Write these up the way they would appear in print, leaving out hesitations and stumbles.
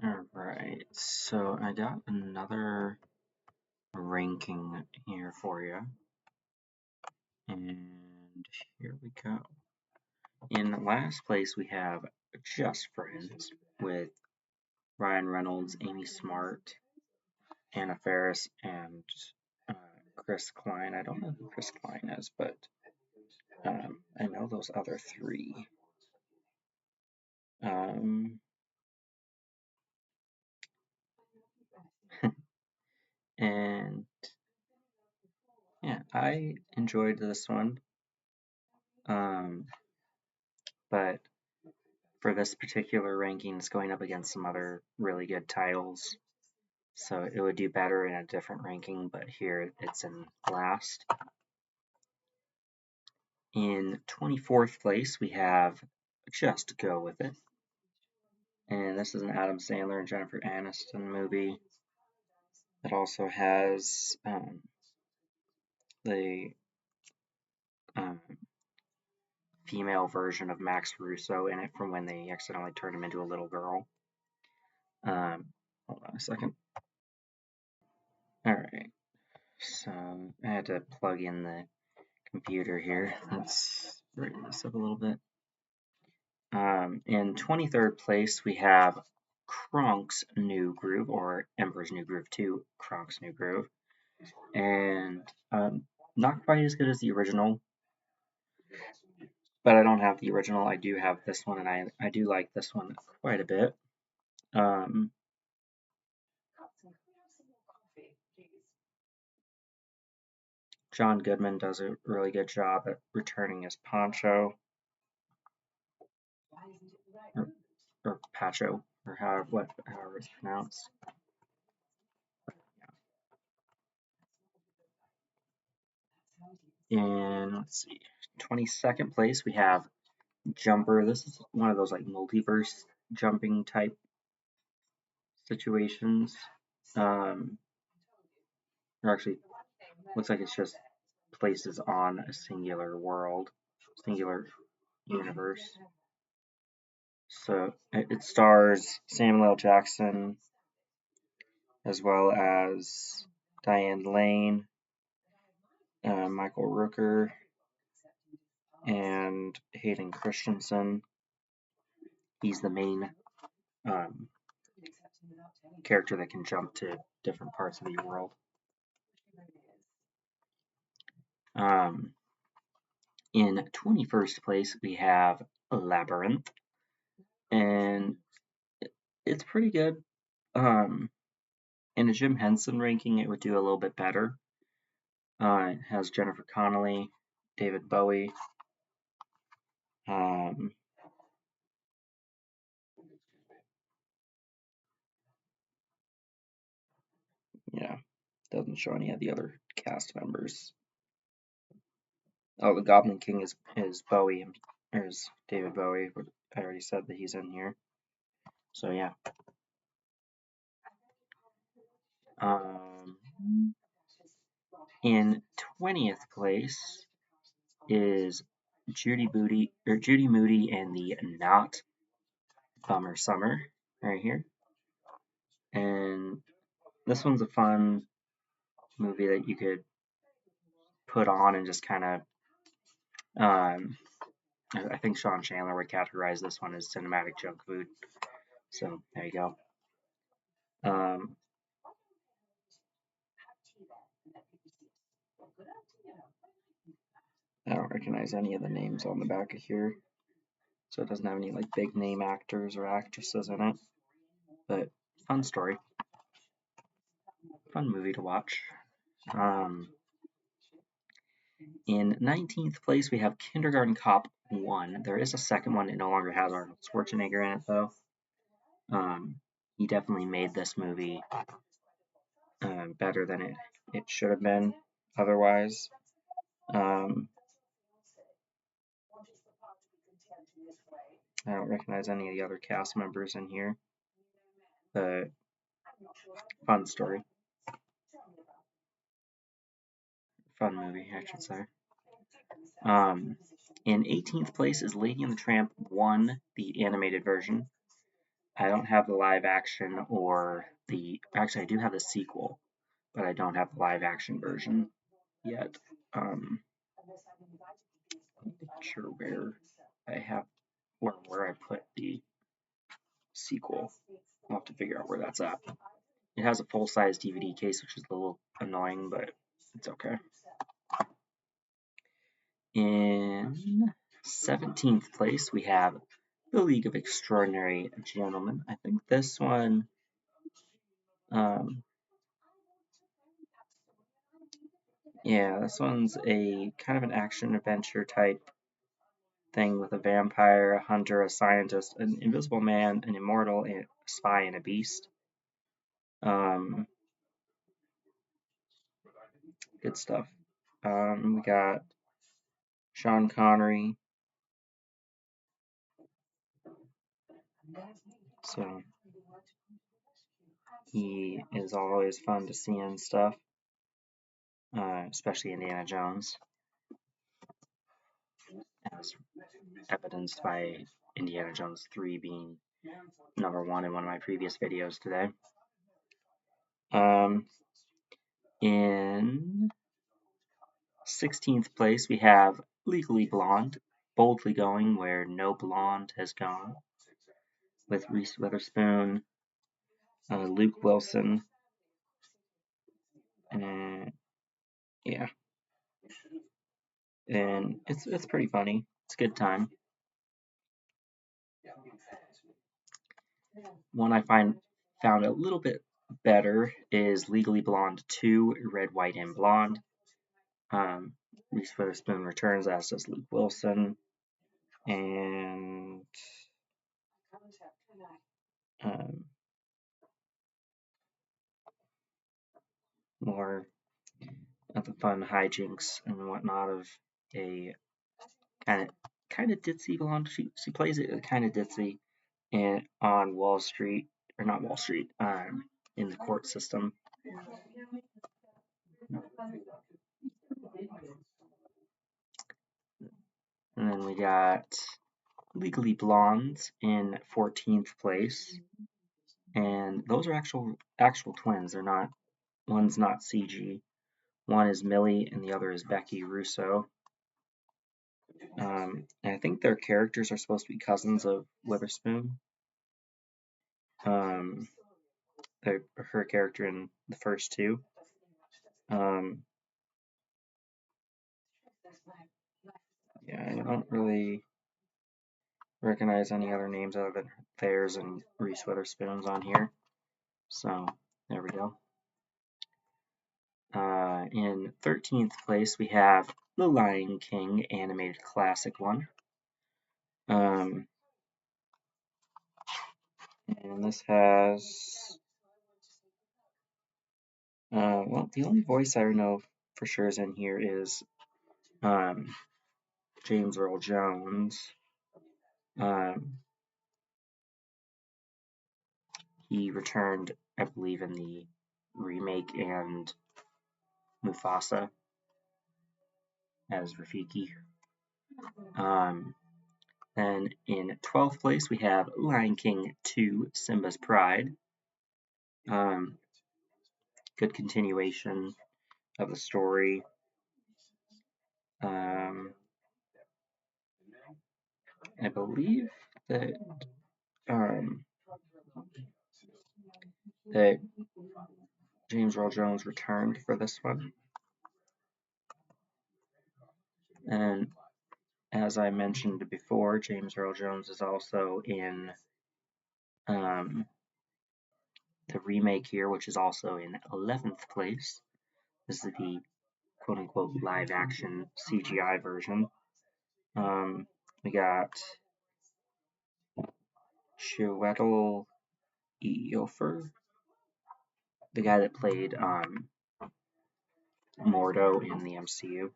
Alright, so I got another ranking here for you. And here we go. In last place, we have Just Friends with Ryan Reynolds, Amy Smart, Anna Faris, and Chris Klein. I don't know who Chris Klein is, but I know those other three. And yeah, I enjoyed this one. But for this particular ranking, it's going up against some other really good titles. So it would do better in a different ranking, but here it's in last. In 24th place, we have Just Go With It. And this is an Adam Sandler and Jennifer Aniston movie. It also has the female version of Max Russo in it from when they accidentally turned him into a little girl. Hold on a second. Alright, so I had to plug in the computer here. Let's bring this up a little bit. In 23rd place, we have Kronk's New Groove, or Emperor's New Groove 2, Kronk's New Groove. And not quite as good as the original, but I don't have the original. I do have this one, and I do like this one quite a bit. John Goodman does a really good job at returning his Poncho, or Pacho, or however it's pronounced. In, let's see, 22nd place, we have Jumper. This is one of those like multiverse jumping type situations. Or actually, looks like it's just places on a singular world, singular universe. So it stars Samuel L. Jackson as well as Diane Lane, Michael Rooker, and Hayden Christensen. He's the main character that can jump to different parts of the world. In 21st place, we have Labyrinth, and it's pretty good. In a Jim Henson ranking, it would do a little bit better. It has Jennifer Connelly, David Bowie, yeah, doesn't show any of the other cast members. Oh, the Goblin King is Bowie, or is David Bowie. I already said that he's in here. So yeah. In 20th place is Judy Moody and the Not Bummer Summer right here. And this one's a fun movie that you could put on and just kind of, I think Sean Chandler would categorize this one as cinematic junk food. So there you go. I don't recognize any of the names on the back of here. So it doesn't have any like big name actors or actresses in it. But fun story. Fun movie to watch. In 19th place, we have Kindergarten Cop 1. There is a second one. It no longer has Arnold Schwarzenegger in it, though. He definitely made this movie better than it should have been otherwise. I don't recognize any of the other cast members in here. But fun story. Fun movie, I should say. In 18th place is Lady and the Tramp 1, the animated version. I don't have the live action or actually I do have the sequel, but I don't have the live action version yet. I'm not sure where I have where I put the sequel. I'll have to figure out where that's at. It has a full-size DVD case, which is a little annoying, but it's okay. In 17th place, we have The League of Extraordinary Gentlemen. I think this one, yeah, this one's a kind of an action-adventure type thing with a vampire, a hunter, a scientist, an invisible man, an immortal, a spy, and a beast. Good stuff. We got Sean Connery. So he is always fun to see and stuff, especially Indiana Jones, as evidenced by Indiana Jones 3 being #1 in one of my previous videos today. In 16th place, we have Legally Blonde, boldly going where no blonde has gone, with Reese Witherspoon, Luke Wilson, and yeah, and it's pretty funny. It's a good time. One I found a little bit better is Legally Blonde 2, Red, White, and Blonde. Reese Witherspoon returns, as does Luke Wilson, and more of the fun hijinks and whatnot of a kind of ditzy blonde. She plays it kind of ditzy, and on Wall Street, or not Wall Street, in the court system. And then we got Legally Blondes in 14th place, and those are actual twins. They're not. One's not CG. One is Millie, and the other is Becky Russo. And I think their characters are supposed to be cousins of Witherspoon. Her character in the first two. Yeah, I don't really recognize any other names other than theirs and Reese Witherspoon's on here. So there we go. In 13th place, we have The Lion King animated classic one. And this has, well, the only voice I know for sure is in here is James Earl Jones. He returned, I believe, in the remake and Mufasa as Rafiki. Then in 12th place, we have Lion King 2, Simba's Pride. Good continuation of the story. I believe that that James Earl Jones returned for this one. And as I mentioned before, James Earl Jones is also in the remake here, which is also in 11th place. This is the quote-unquote live-action CGI version. We got Chiwetel Ejiofor, the guy that played Mordo in the MCU.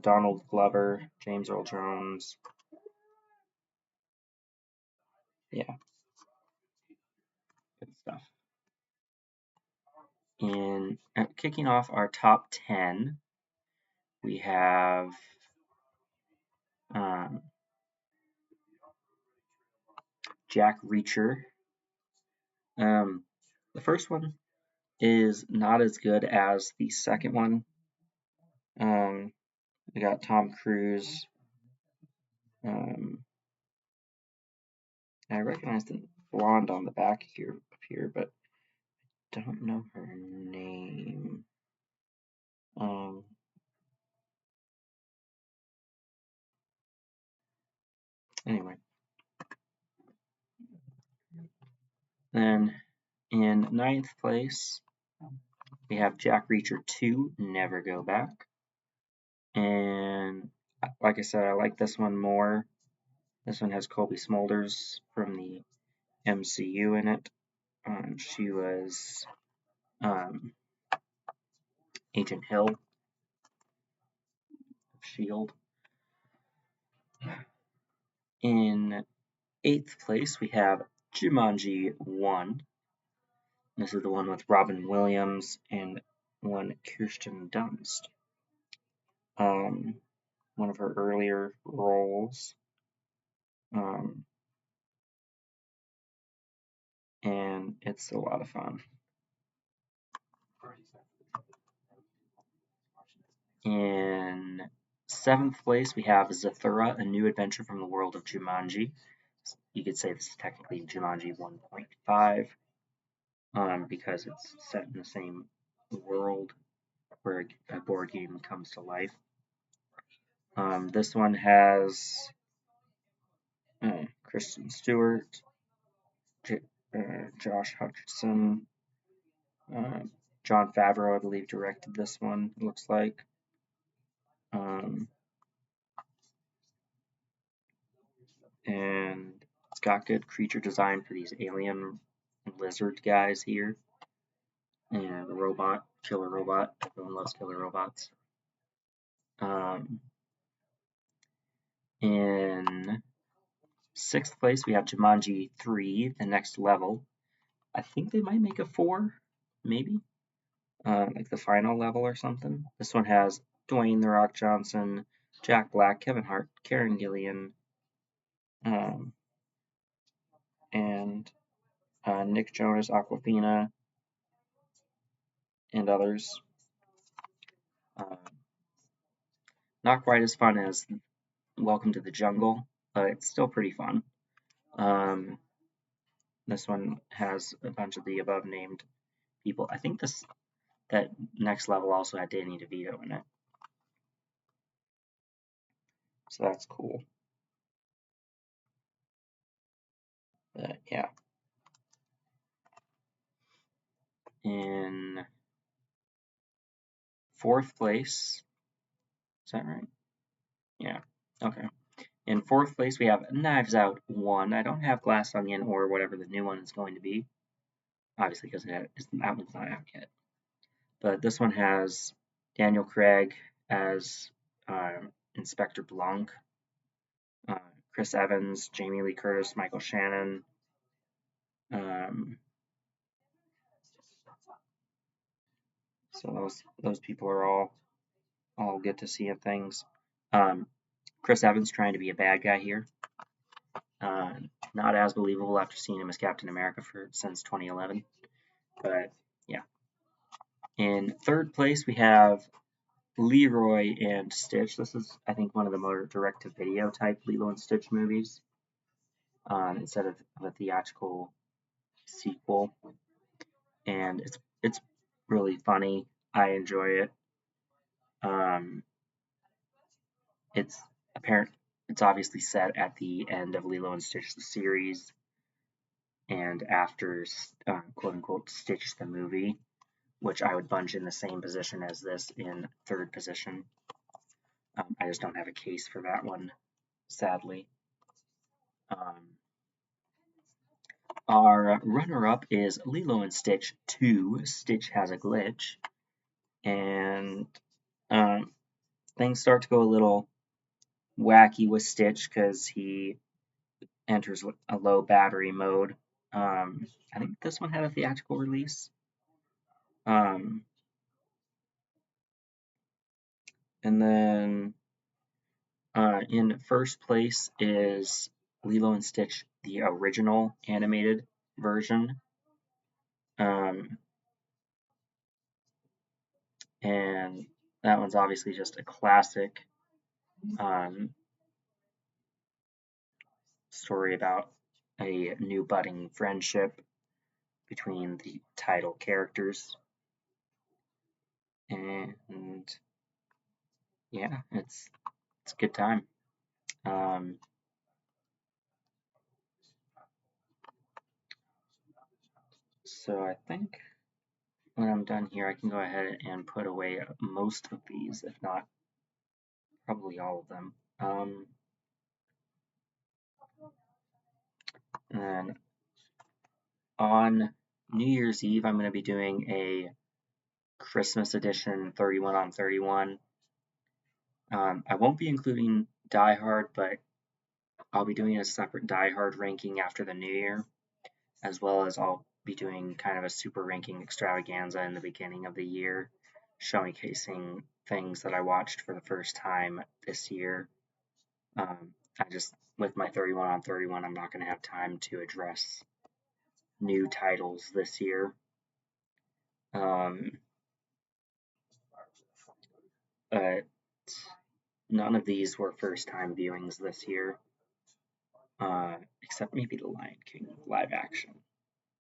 Donald Glover, James Earl Jones. Yeah, good stuff. In kicking off our top 10, we have Jack Reacher. The first one is not as good as the second one. We got Tom Cruise. I recognize the blonde on the back here, but don't know her name. Anyway, then in ninth place we have Jack Reacher 2, Never Go Back. And like I said, I like this one more. This one has Colby Smulders from the MCU in it. She was Agent Hill of S.H.I.E.L.D. In eighth place, we have Jumanji 1. This is the one with Robin Williams and one Kirsten Dunst. One of her earlier roles. And it's a lot of fun. In seventh place, we have Zathura, A New Adventure from the World of Jumanji. You could say this is technically Jumanji 1.5 because it's set in the same world where a board game comes to life. This one has Kristen Stewart, Josh Hutcherson, Jon Favreau, I believe, directed this one, it looks like. And it's got good creature design for these alien lizard guys here. And the robot, killer robot. Everyone loves killer robots. In sixth place, we have Jumanji 3, The Next Level. I think they might make a 4, maybe. Like the final level or something. This one has Dwayne The Rock Johnson, Jack Black, Kevin Hart, Karen Gillian, and Nick Jonas, Aquafina, and others. Not quite as fun as Welcome to the Jungle, but it's still pretty fun. This one has a bunch of the above named people. I think that Next Level also had Danny DeVito in it. So that's cool. But yeah. In fourth place, is that right? Yeah. Okay. In fourth place, we have Knives Out 1. I don't have Glass Onion or whatever the new one is going to be. Obviously, because that one's not out yet. But this one has Daniel Craig as Inspector Blanc, Chris Evans, Jamie Lee Curtis, Michael Shannon. So those people are all good to see in things. Chris Evans trying to be a bad guy here. Not as believable after seeing him as Captain America since 2011. But yeah. In third place, we have Leroy and Stitch. This is, I think, one of the more direct-to-video type Lilo and Stitch movies instead of a theatrical sequel. And it's really funny. I enjoy it. It's obviously set at the end of Lilo and Stitch the series, and after quote unquote Stitch the movie, which I would bunch in the same position as this in third position. I just don't have a case for that one, sadly. Our runner-up is Lilo and Stitch 2, Stitch Has a Glitch, and things start to go a little wacky with Stitch because he enters a low battery mode. I think this one had a theatrical release. And then in first place is Lilo and Stitch the original animated version. And that one's obviously just a classic um, story about a new budding friendship between the title characters. And yeah, it's a good time. Um, so I think when I'm done here, I can go ahead and put away most of these, if not probably all of them. And then on New Year's Eve, I'm going to be doing a Christmas edition 31 on 31. I won't be including Die Hard, but I'll be doing a separate Die Hard ranking after the new year, as well as I'll be doing kind of a super ranking extravaganza in the beginning of the year, showcasing things that I watched for the first time this year. With my 31 on 31, I'm not going to have time to address new titles this year. But none of these were first time viewings this year, except maybe The Lion King live action.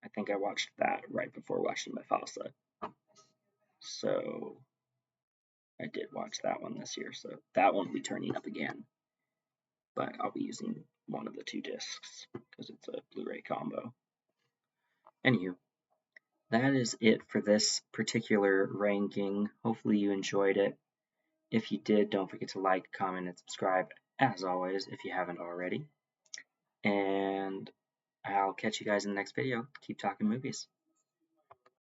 I think I watched that right before watching Mufasa. So I did watch that one this year, so that one will be turning up again. But I'll be using one of the two discs because it's a Blu-ray combo. Anywho, that is it for this particular ranking. Hopefully you enjoyed it. If you did, don't forget to like, comment, and subscribe, as always, if you haven't already. And I'll catch you guys in the next video. Keep talking movies.